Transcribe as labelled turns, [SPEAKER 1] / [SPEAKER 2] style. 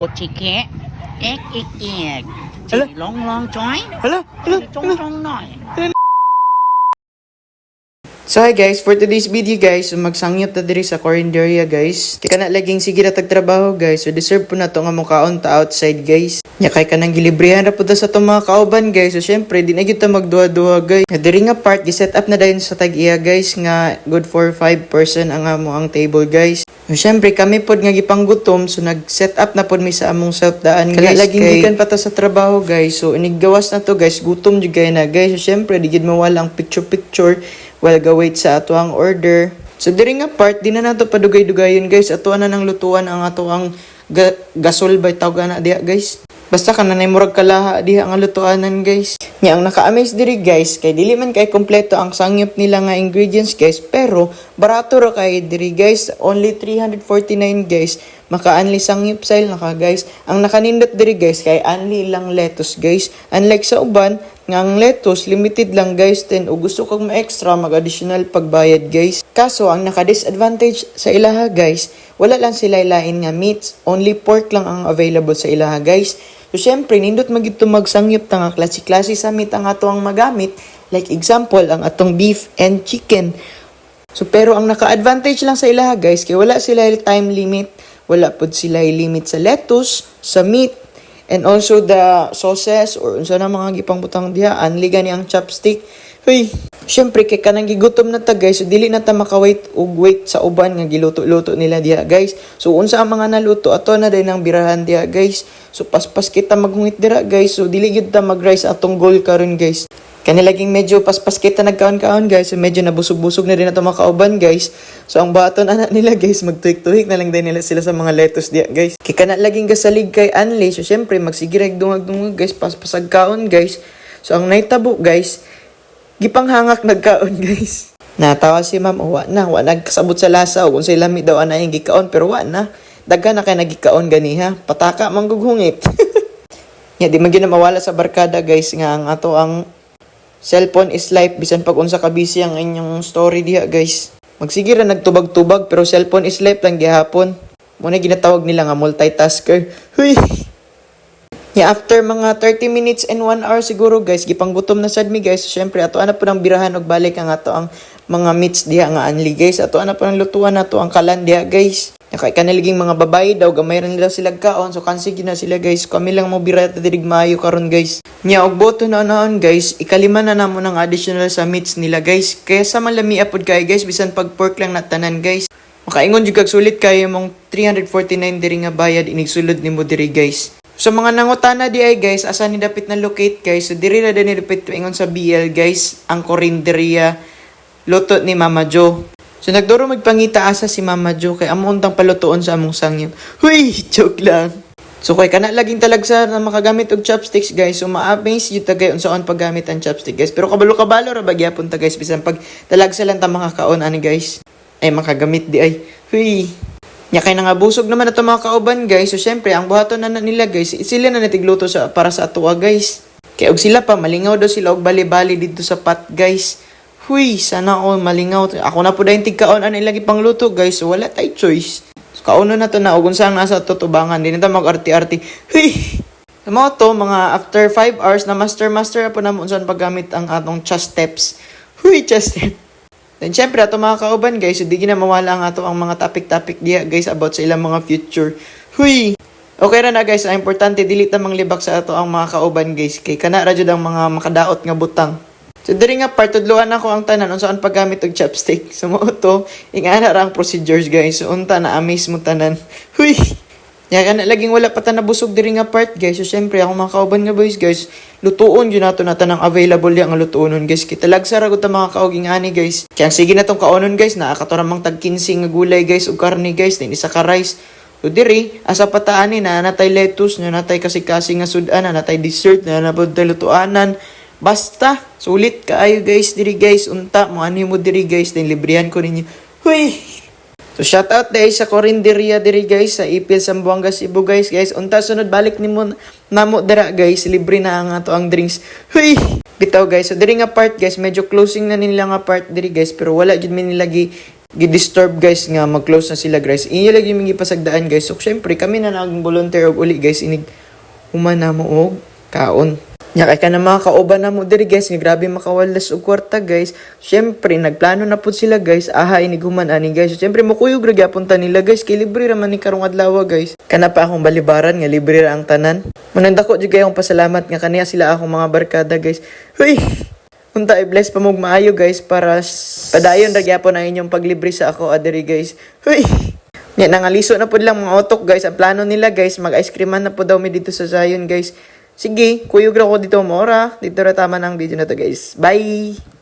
[SPEAKER 1] Chiki, ek, ek, ek.
[SPEAKER 2] Hala?
[SPEAKER 1] Long, long, joy.
[SPEAKER 2] Hala,
[SPEAKER 1] Chong, chong, noy.
[SPEAKER 2] So hi guys, for today's video guys, magsangyot na diri sa Corinderia guys. Kaya na laging sige na tagtrabaho guys, so deserve po na to nga mukaon ta outside guys. Nya kay kanang gilibrihan ra po ta sa itong mga kauban guys, so syempre di na gyud ta magduha-duha guys. Nya diri nga part gi-set up na dayon sa tag-iya guys nga good for 5 person ang amo ang table guys. So syempre kami pod nga gipanggutom, so nag-set up na pod mi sa among self-daan guys. Kaya laging gikan pa ta sa trabaho guys, so iniggawas na to guys, gutom jud gay na guys. So syempre di gyud mawala ang picture-picture while ga-wait sa ato ang order. So diri nga part, di na nato padugay-dugayon guys. Ato na nang lutuan ang ato ang gasol by tawag na diha guys. Basta ka na murag kalaha diha ang lutuanan guys. Nya ang naka-amaze diri guys, kay dili man kay kompleto ang sangyup nila nga ingredients guys, pero barato ra kay diri guys, only 349 guys. Maka-anli sangyup style naka guys. Ang nakanindot diri guys kay anli lang lettuce guys. Unlike sa uban nga ang lettuce limited lang guys, then o gusto kog ma-extra mag-additional pagbayad guys. Kaso ang naka-disadvantage sa ilaha guys, wala lang sila ilain nga meats, only pork lang ang available sa ilaha guys. So syempre nindot magito magsangyup ta nga klase-klase sa meat ang ato ang magamit, like example ang atong beef and chicken. So pero ang naka-advantage lang sa ilaha guys kay wala sila time limit, wala pod sila limit sa lettuce, sa meat, and also the sauces or unsa na mga gipang butang diha, anli gani ang chopstick. Hoy, syempre kay kanang gigutom na ta guys, so dili na ta makawait og wait sa uban nga giluto-luto nila diha guys. So unsa ang mga naluto ato na din ang birahan diha guys. So paspas kita maghungit dira guys, so dili gyud ta mag-rice atong goal karon guys. Kanilaging medyo paspas kita nagkaon-kaon guys, so medyo nabusog-busog na din ato mga kauban guys. So ang baton anak nila guys, magtuhik-tuhik na lang din nila sila sa mga lettuce diya guys. Kaya kana laging gasalig kay Anli, so syempre magsigirag dungag-dungag guys, paspasag kaon guys. So ang naitabo guys, gipanghangak nagkaon guys. Natawa si ma'am, wa nagkasabot sa lasa, kung sa lami daw ana yung gikaon, pero wa na. Daghan na kay nagikaon ganiha, pataka manggughungit. Ya di man gyud na mawala sa barkada guys nga ang ato ang cellphone is life, bisan pag unsa ka busy ang inyong story diha guys. Magsige ra nagtubag-tubag pero cellphone is life lang gihapon. Muna ginatawag nila nga multitasker. Huy. Yeah, after mga 30 minutes and 1 hour siguro guys, gipanggutom na sad mi guys. So, syempre ato ana po nang birahan og balik ang ato ang mga meats diha nga anli guys. Ato ana po nang lutuan nato ang kalan diha guys. Kay kaniliging mga babae daw gamay ra nila sila kaon, so kansig na sila guys. Kami lang mo birata dirig maayo karon guys. Nya og boto na naon guys, ikalima na namo ng additional sa meats nila guys. Kaya sa malami apod kay guys, bisan pag pork lang na tanan guys. Makaingon jud kag sulit kay mong 349 diri nga bayad inigsulod nimo diri guys. So mga nangutana di ay guys, asa ni dapit na locate guys. So diri ra din dapit ingon sa BL guys, ang Corinderia luto ni Mama Jo. So nagduro magpangita asa si Mama Jo kay amo untang palutuon sa among sangyup. Huy, joke lang. So kay kana laging talagsa na makagamit og chopsticks guys. So ma-amaze jud ta gay unsaon paggamit ang chopstick guys. Pero kabalo-kabalo ra bagyapon ta guys, bisan pag talagsa lang ta makakaon ani guys. Ay makagamit di ay. Huy. Nya kay nangabusog naman ato mga kauban guys. So syempre ang buhaton na nila guys, sila na natigluto sa para sa atoa guys. Kay og sila pa malingaw daw sila og bali-bali dito sa pot guys. Huy, sana all malingaw. Ako na po dahil tigkaon ang ilagi pang luto guys. So wala tay choice. So kauno na to na o kung saan nasa tutubangan. Di na tayo mag-arti-arti. Huy! Sa mga to, mga after 5 hours na master po na mo saan paggamit ang atong chest steps. Huy, chest step. Then syempre ato mga kauban guys. So di na mawala ang ato ang mga topic diya guys about sa ilang mga future. Huy! Okay ra na guys. Ang importante, dili ta manglibak sa ato ang mga kauban guys. Kay kana ra jud ang mga makadaot nga butang. So diri nga part tudluan ako ang tanan unsaan paggamit og chopstick. So mo to, ingana ra ang procedures guys. So unta na amaze mo tanan. Huy. Ya kana laging wala pa ta nabusog diri nga part guys. So syempre ako mga kauban nga boys guys, lutuon gyud nato na tanang available yang lutuonon guys. Kita lagsa ra gud ta mga kauging ani guys. Kaya sige na tong kaonon guys, nakakatoramang tag 15 nga gulay guys ug karne guys, then isa ka rice. So diri asa pataani na natay lettuce, na natay kasi-kasi nga sudan, na natay dessert, na napod tay lutuanan. Basta, sulit kaayo guys diri guys. Unta, mo ani mo diri guys. Then librihan ko ninyo. Huy! So shout out dahil sa Corinderia diri guys. Sa Ipil, Zamboanga, Cebu guys. Unta, sunod balik nimo namo dira guys. Libre na ang ato ang drinks. Huy! Bitaw guys. So diri nga part guys, medyo closing na nila nga part diri guys. Pero wala jud mi nilagi gidisturb guys nga mag-close na sila guys. Inyo lagi mingi pasagdaan guys. So syempre kami na naging volunteer og uli guys inig humana mo og kaon. Nya kay kana mga kauban na mo diri guys, nga grabe makawalas og kwarta guys. Syempre nagplano na pud sila guys, aha inig human ani guys. So, syempre mukuyog ra gyapon ta nila guys, kay libre ra man ni karong adlaw guys. Kana pa akong balibaran nga libre ra ang tanan. Manandako jud kayong pasalamat nga kaniya sila akong mga barkada guys. Huy. Unta i-bless pa mong maayo guys para padayon ra gyapon ang inyong paglibre sa ako adiri guys. Huy. Nya nangaliso na pud lang mga otok guys. Ang plano nila guys, mag-ice creaman na pud daw mi dito sa Zion guys. Sige, kuyog ra ko dito mora. Dito ra tama ng video na to guys. Bye!